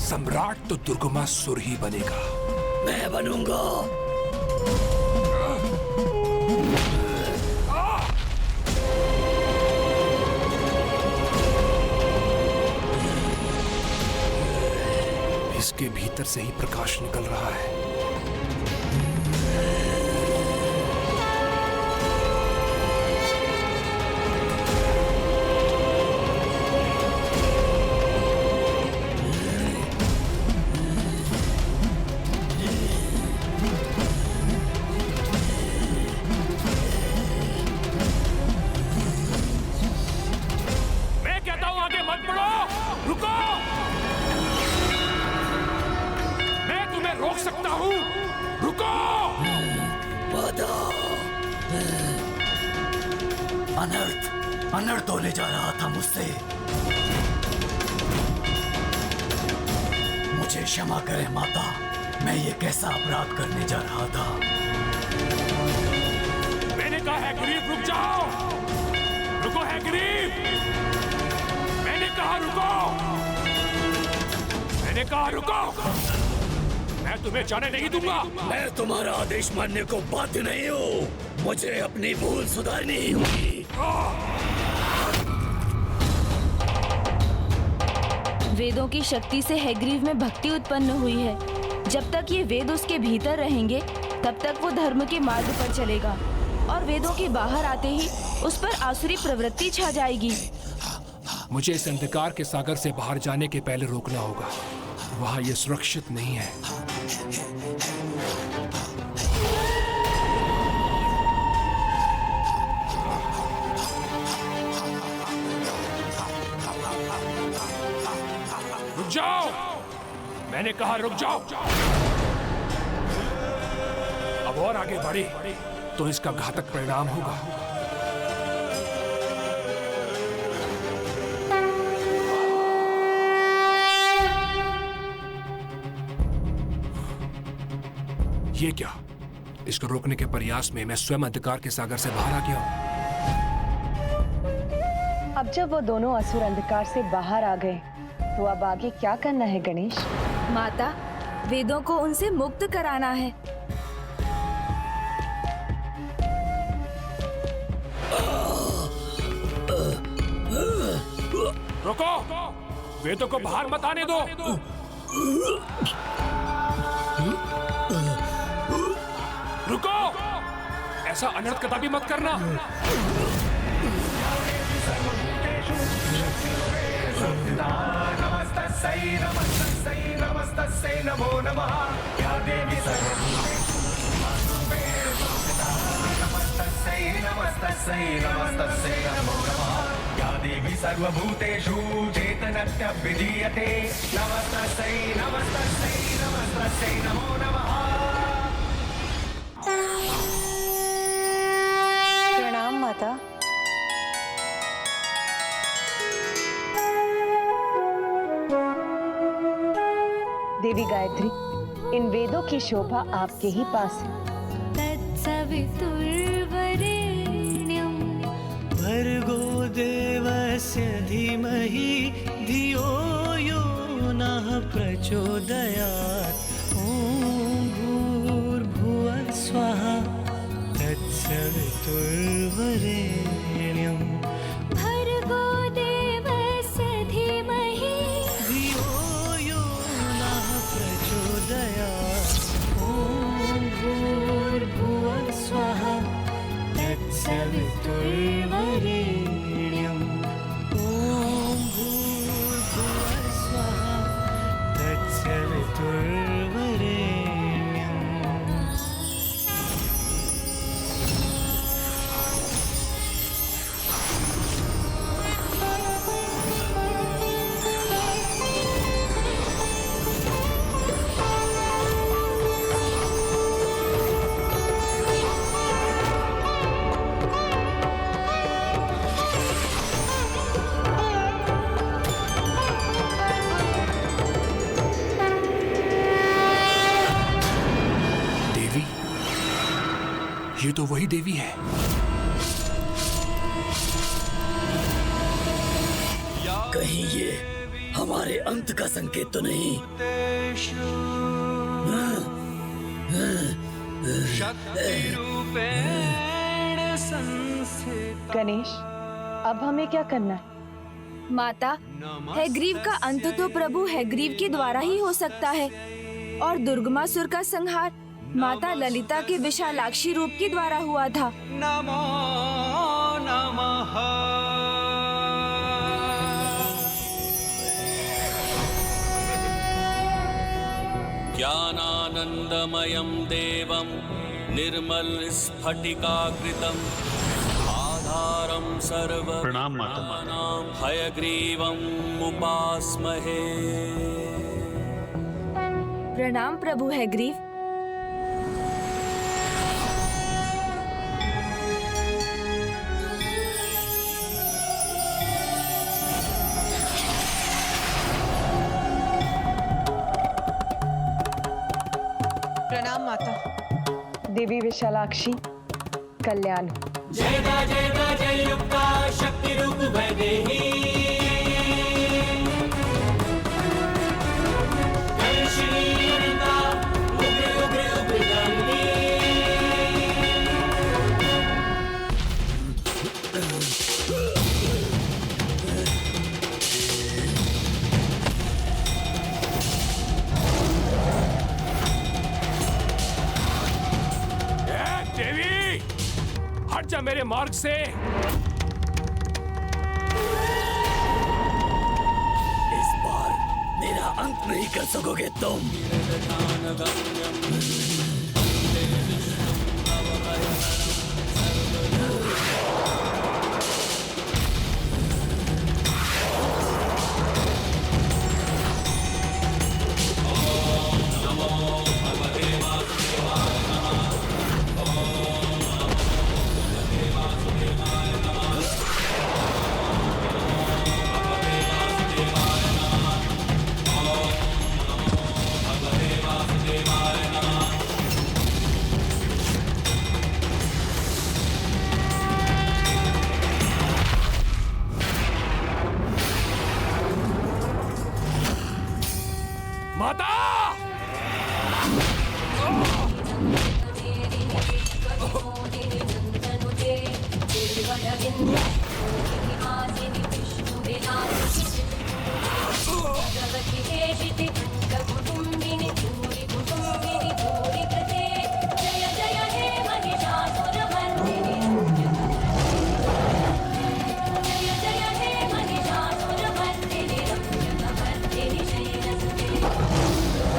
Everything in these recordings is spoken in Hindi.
सम्राट तो दुर्गमासुर ही बनेगा। मैं बनूंगा। इसके भीतर से ही प्रकाश निकल रहा है। अनर्थ होने जा रहा था मुझसे। मुझे क्षमा करें माता, मैं ये कैसा अपराध करने जा रहा था। मैंने कहा है गरीब रुक जाओ। रुको है गरीब, मैंने कहा रुको। मैंने कहा रुको। मैं तुम्हें जाने नहीं दूंगा। मैं तुम्हारा आदेश मानने को बाध्य नहीं हूँ। मुझे अपनी भूल सुधारनी ही होगी। वेदों की शक्ति से हैग्रीव में भक्ति उत्पन्न हुई है। जब तक ये वेद उसके भीतर रहेंगे तब तक वो धर्म के मार्ग पर चलेगा और वेदों के बाहर आते ही उस पर आसुरी प्रवृत्ति छा जाएगी। मुझे इस अंधकार के सागर से बाहर जाने के पहले रोकना होगा। वहां ये सुरक्षित नहीं है। रुक जाओ, मैंने कहा रुक जाओ। अब और आगे बढ़े तो इसका घातक परिणाम होगा। ये क्या? इसको रोकने के प्रयास में मैं स्वयं अंधकार के सागर से बाहर आ गया हूं। अब जब वो दोनों असुर अंधकार से बाहर आ गए तो अब आगे क्या करना है गणेश? माता, वेदों को उनसे मुक्त कराना है। रुको, वेदों को बाहर मत आने दो। रुको, ऐसा अनर्थ कदापि मत करना। नमस्तस्यै नमस्तस्यै नमस्तस्यै नमो नमः। या देवी नमस्तस्यै नमस्तस्यै नमस्तस्यै नमो नमः। या देवी सर्वभूतेषु चेतनत्यभिधीयते। नमस्तस्यै नमस्तस्यै नमस्तस्यै नमो नमः। प्रणाम माता। देवी गायत्री, इन वेदों की शोभा आपके ही पास है। तत्सवितुर्वरेण्यं भर्गो देवस्य धीमहि धियो यो नः प्रचोदयात्। ॐ भूर्भुवः स्वः तत्सवितुर्वरेण्यं भर्गो देवस्य धीमहि धियो यो नः प्रचोदयात्। ॐ भूर्भुवः स्वः तत्सवितुर्वरेण्यं ॐ भूर्भुवः स्वः तत्सवितुर्वरेण्यम्। ये तो वही देवी है। कहीं ये हमारे अंत का संकेत तो नहीं? गणेश, अब हमें क्या करना है? माता, हैग्रीव का अंत तो प्रभु हैग्रीव के द्वारा ही हो सकता है और दुर्गमासुर का संहार माता ललिता के विशालाक्षी रूप के द्वारा हुआ था। नमो नमः। ज्ञानानन्दमयं देवं निर्मलस्फटिकाकृतम् आधारं प्रणाम माता। सर्वविद्यानां हयग्रीवम् उपास्महे। प्रणाम प्रभु हैग्रीव। प्रणाम माता। देवी विशालाक्षी, कल्याण। देवी, हट जा मेरे मार्ग से। इस बार मेरा अंत नहीं कर सकोगे तुम। माता!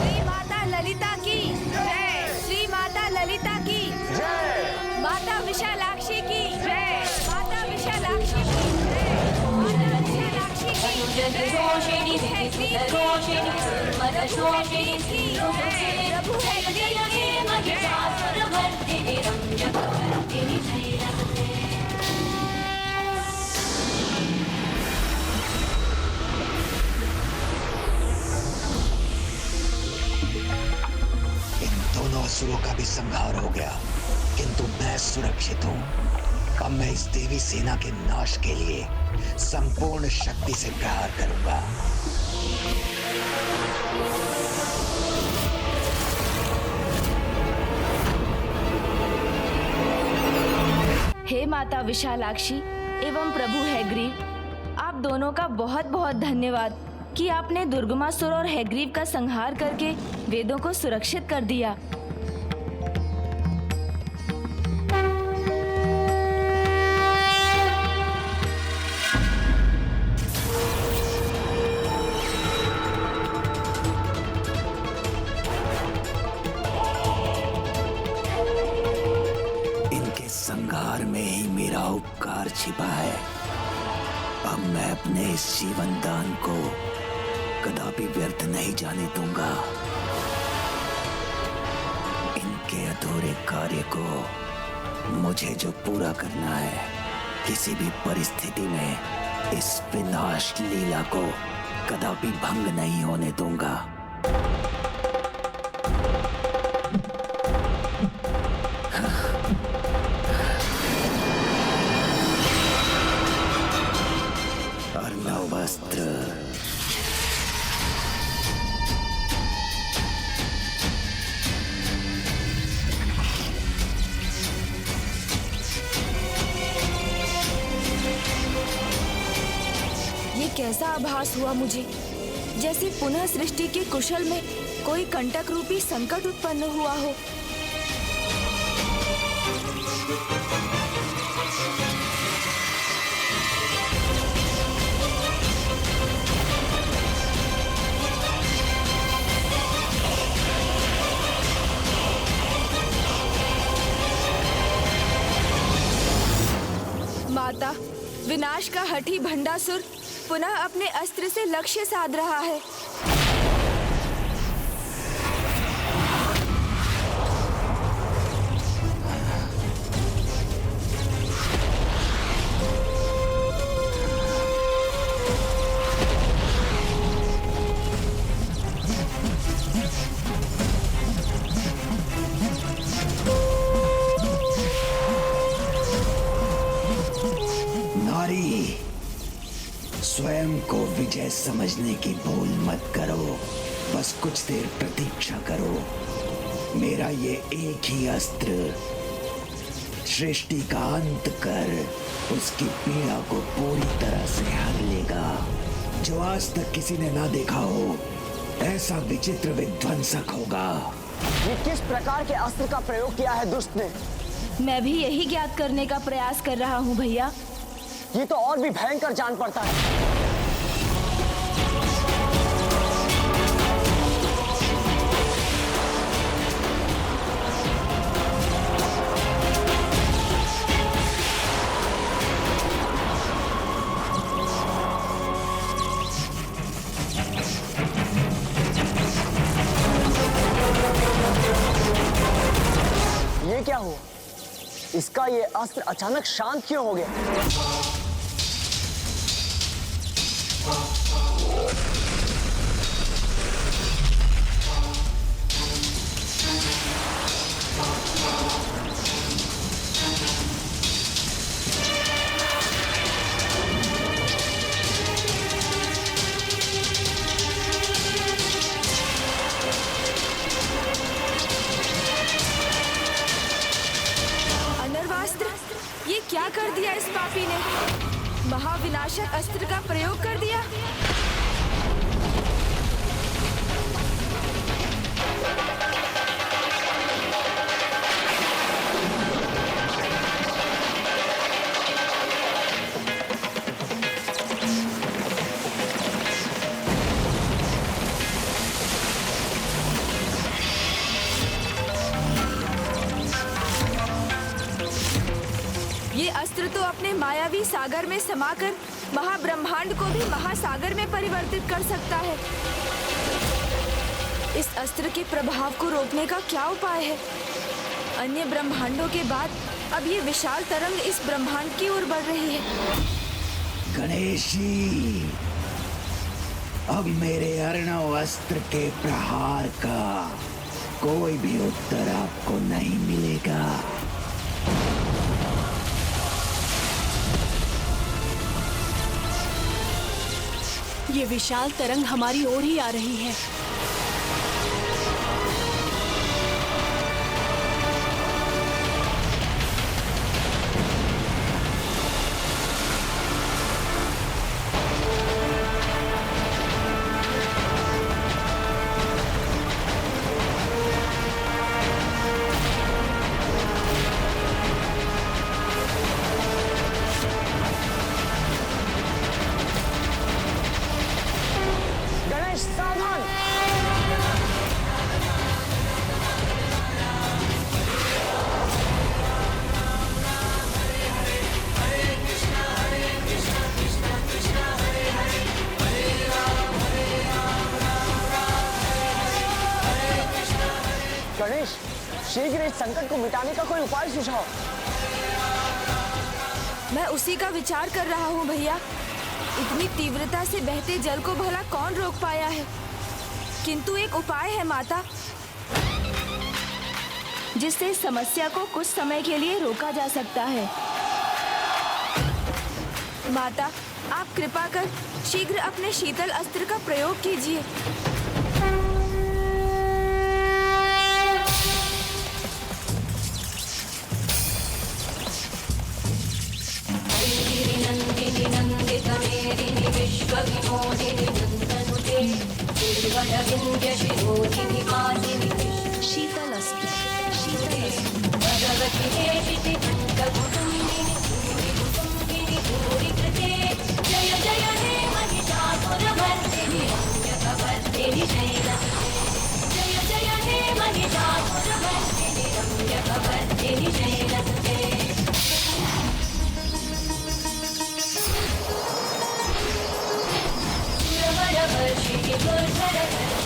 श्री माता ललिता की जय। श्री माता ललिता की जय। माता विशालाक्षी की जय। माता विशालाक्षी की जय। माता विशालाक्षी की जय। प्रभु हैग्रीव की दोनों असुरों का भी संहार हो गया, किंतु मैं सुरक्षित हूँ। अब मैं इस देवी सेना के नाश के लिए संपूर्ण शक्ति से प्रहार करूंगा। हे माता विशालाक्षी एवं प्रभु हैग्रीव, आप दोनों का बहुत बहुत धन्यवाद कि आपने दुर्गमासुर और हैग्रीव का संहार करके वेदों को सुरक्षित कर दिया। इनके संहार में ही मेरा उपकार छिपा है। अब मैं अपने इस जीवन दान को कदापि व्यर्थ नहीं जाने दूंगा। इनके अधूरे कार्य को मुझे जो पूरा करना है, किसी भी परिस्थिति में इस विनाश लीला को कदापि भंग नहीं होने दूंगा। अर्णव वस्त्र एक ऐसा आभास हुआ मुझे जैसे पुनः सृष्टि के कुशल में कोई कंटक रूपी संकट उत्पन्न हुआ हो। माता, विनाश का हठी भंडासुर पुनः अपने अस्त्र से लक्ष्य साध रहा है। स्वयं को विजय समझने की भूल मत करो, बस कुछ देर प्रतीक्षा करो। मेरा ये एक ही अस्त्र सृष्टि का अंत कर उसकी पीड़ा को पूरी तरह से हर लेगा, जो आज तक किसी ने ना देखा हो। ऐसा विचित्र विध्वंसक होगा। ये किस प्रकार के अस्त्र का प्रयोग किया है दुष्ट ने? मैं भी यही ज्ञात करने का प्रयास कर रहा हूँ भैया। ये तो और भी भयंकर जान पड़ता है। ये क्या हुआ? इसका ये अस्त्र अचानक शांत क्यों हो गया? ये क्या कर दिया इस पापी ने? महाविनाशक अस्त्र का प्रयोग कर दिया। ये अस्त्र तो अपने मायावी सागर में समाकर महाब्रह्मांड को भी महासागर में परिवर्तित कर सकता है। इस अस्त्र के प्रभाव को रोकने का क्या उपाय है? अन्य ब्रह्मांडों के बाद अब ये विशाल तरंग इस ब्रह्मांड की ओर बढ़ रही है। गणेशी, अब मेरे अर्णव अस्त्र के प्रहार का कोई भी उत्तर आपको नहीं मिलेगा। ये विशाल तरंग हमारी ओर ही आ रही है। गणेश, शीघ्र इस संकट को मिटाने का कोई उपाय सुझाओ। मैं उसी का विचार कर रहा हूँ भैया। इतनी तीव्रता से बहते जल को भला कौन रोक पाया है? किंतु एक उपाय है माता, जिससे समस्या को कुछ समय के लिए रोका जा सकता है। माता, आप कृपा कर शीघ्र अपने शीतल अस्त्र का प्रयोग कीजिए। नंदिनी नंदित मेदिनी विश्व शीतल अस्ति जय जय हे महिषासुरमर्दिनी रम्यकपर्दिनी शैलसुते जय जय हे महिषासुरमर्दिनी रम्यकपर्दिनी शैलसुते सुरवरवर्षिणि दुर्धरवर्षिणि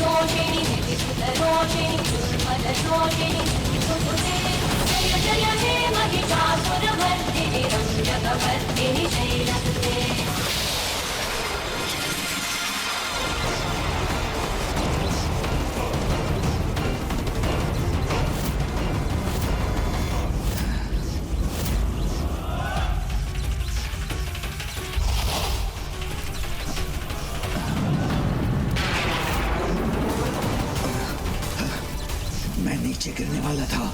रोषिणि विधिसुतरोषिणि दुर्मदरोषिणि सुसुते जय जय हे महिषासुरमर्दिनि रम्यकपर्दिनि शैलसुते मैं नीचे गिरने वाला था।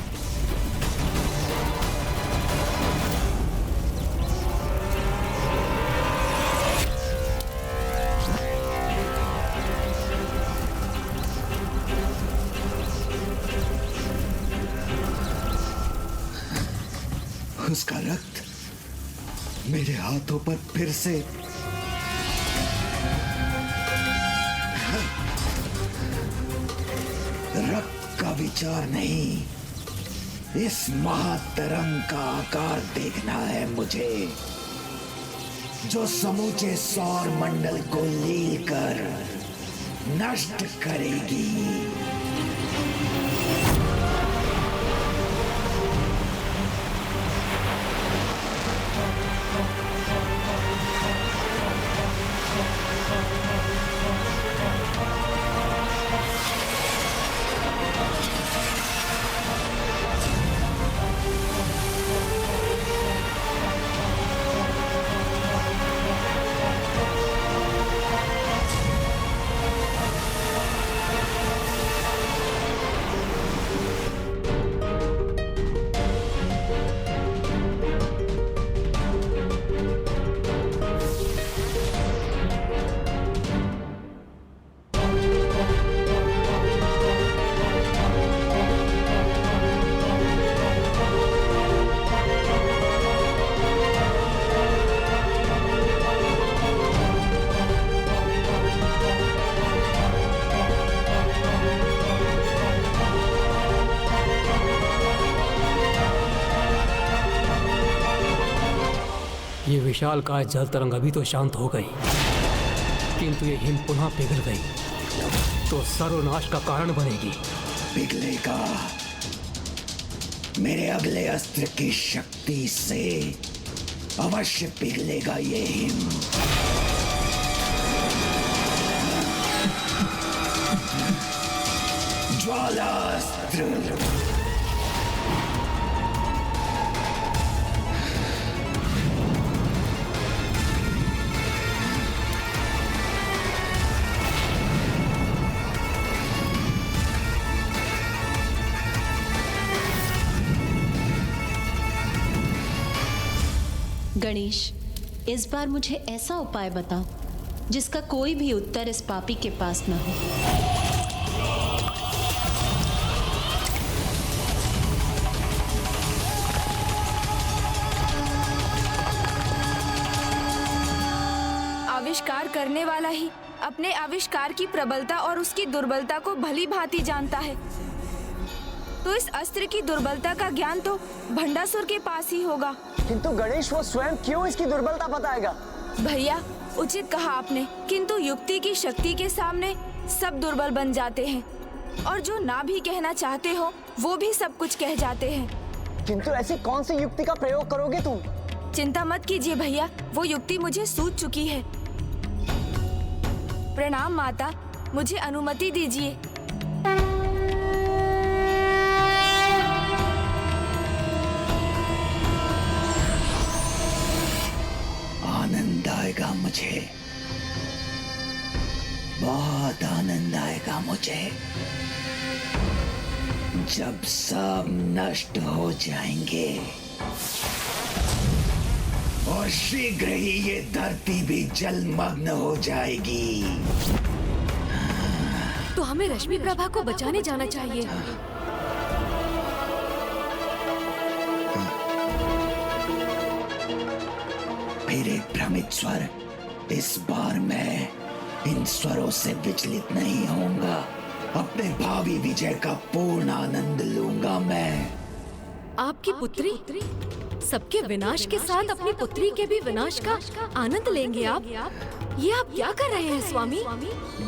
उसका रक्त मेरे हाथों पर फिर से रक्त का विचार नहीं, इस महातरंग का आकार देखना है मुझे, जो समूचे सौर मंडल को लील कर नष्ट करेगी। ये विशालकाय जल तरंग अभी तो शांत हो गई, किंतु ये हिम पुनः पिघल गई तो सर्वनाश का कारण बनेगी। पिघलेगा, मेरे अगले अस्त्र की शक्ति से अवश्य पिघलेगा ये हिम। ज्वालास्त्र। गणेश, इस बार मुझे ऐसा उपाय बताओ जिसका कोई भी उत्तर इस पापी के पास न हो। आविष्कार करने वाला ही अपने आविष्कार की प्रबलता और उसकी दुर्बलता को भली भांति जानता है, तो इस अस्त्र की दुर्बलता का ज्ञान तो भंडासुर के पास ही होगा। किंतु गणेश वो स्वयं क्यों इसकी दुर्बलता बताएगा? भैया, उचित कहा आपने, किंतु युक्ति की शक्ति के सामने सब दुर्बल बन जाते हैं, और जो ना भी कहना चाहते हो वो भी सब कुछ कह जाते हैं। किंतु ऐसी कौन सी युक्ति का प्रयोग करोगे तुम? चिंता मत कीजिए भैया, वो युक्ति मुझे सूझ चुकी है। प्रणाम माता, मुझे अनुमति दीजिए। आनंद आएगा मुझे, बहुत आनंद आएगा मुझे, जब सब नष्ट हो जाएंगे। और शीघ्र ही ये धरती भी जलमग्न हो जाएगी। तो हमें रश्मि प्रभा को बचाने जाना चाहिए। फिर एक भ्रमित स्वर। इस बार मैं इन स्वरों से विचलित नहीं होऊंगा। अपने भावी विजय का पूर्ण आनंद लूंगा मैं। आपकी पुत्री? सबके विनाश के साथ अपनी पुत्री के भी विनाश का आनंद लेंगे आप? ये आप क्या कर रहे हैं स्वामी?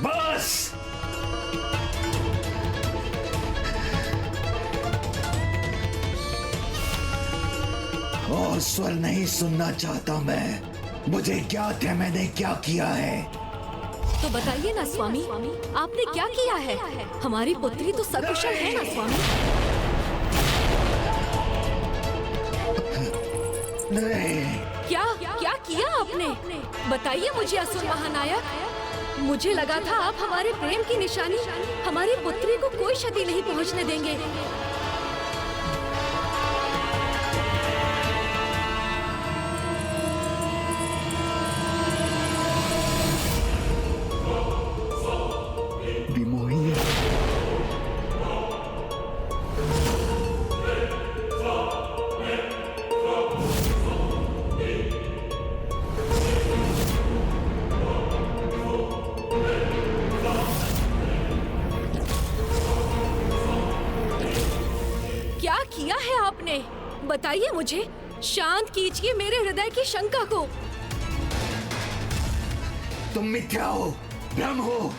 बस! और स्वर नहीं सुनना चाहता मैं। मुझे ज्ञात है मैंने क्या किया है। तो बताइए ना स्वामी, आपने क्या किया है? हमारी पुत्री तो सकुशल है ना स्वामी? नहीं। क्या क्या किया आपने? बताइए मुझे असुर महानायक। मुझे लगा था आप हमारे प्रेम की निशानी, हमारी पुत्री को कोई क्षति नहीं पहुंचने देंगे। क्या किया है आपने? बताइए मुझे। शांत कीजिए मेरे हृदय की शंका को। तुम मिथ्या हो, भ्रम हो,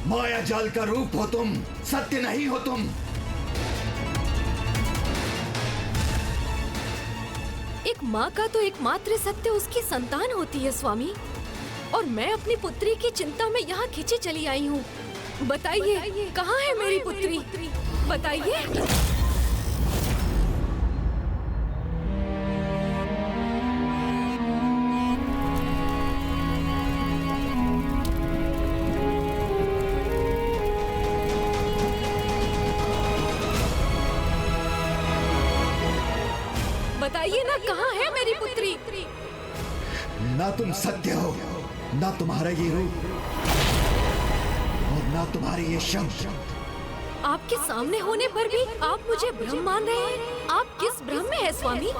माया जाल का रूप हो तुम, सत्य नहीं हो तुम। एक माँ का तो एकमात्र सत्य उसकी संतान होती है स्वामी, और मैं अपनी पुत्री की चिंता में यहाँ खिंची चली आई हूँ। बताइए कहाँ है मेरी पुत्री? बताइए। बताइए ना कहाँ है मेरी पुत्री? ना तुम सत्य हो, ना तुम्हारा ये रूप, और ना तुम्हारे ये शब्द। आपके सामने होने पर भी आप मुझे भ्रम मान रहे हैं। आप किस भ्रम में है स्वामी?